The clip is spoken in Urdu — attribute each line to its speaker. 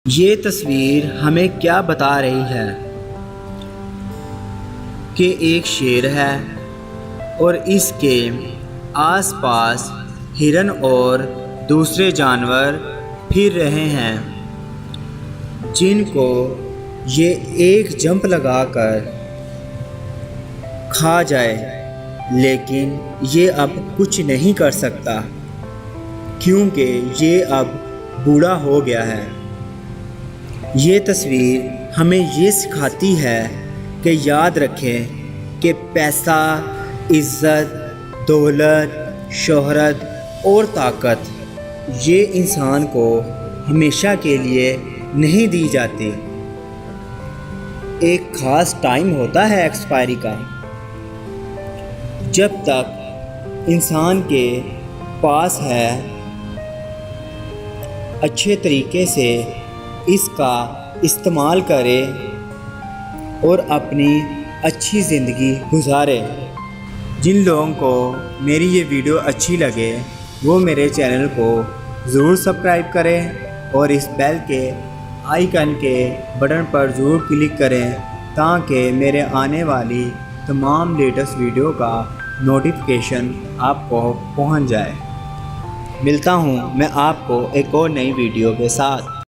Speaker 1: یہ تصویر ہمیں کیا بتا رہی ہے کہ ایک شیر ہے اور اس کے آس پاس ہرن اور دوسرے جانور پھر رہے ہیں جن کو یہ ایک جمپ لگا کر کھا جائے، لیکن یہ اب کچھ نہیں کر سکتا کیونکہ یہ اب بوڑھا ہو گیا ہے۔ یہ تصویر ہمیں یہ سکھاتی ہے کہ یاد رکھیں کہ پیسہ، عزت، دولت، شہرت اور طاقت یہ انسان کو ہمیشہ کے لیے نہیں دی جاتی۔ ایک خاص ٹائم ہوتا ہے ایکسپائری کا۔ جب تک انسان کے پاس ہے اچھے طریقے سے اس کا استعمال کرے اور اپنی اچھی زندگی گزارے۔ جن لوگوں کو میری یہ ویڈیو اچھی لگے وہ میرے چینل کو ضرور سبسکرائب کریں اور اس بیل کے آئیکن کے بٹن پر ضرور کلک کریں تاکہ میرے آنے والی تمام لیٹسٹ ویڈیو کا نوٹیفیکیشن آپ کو پہنچ جائے۔ ملتا ہوں میں آپ کو ایک اور نئی ویڈیو کے ساتھ۔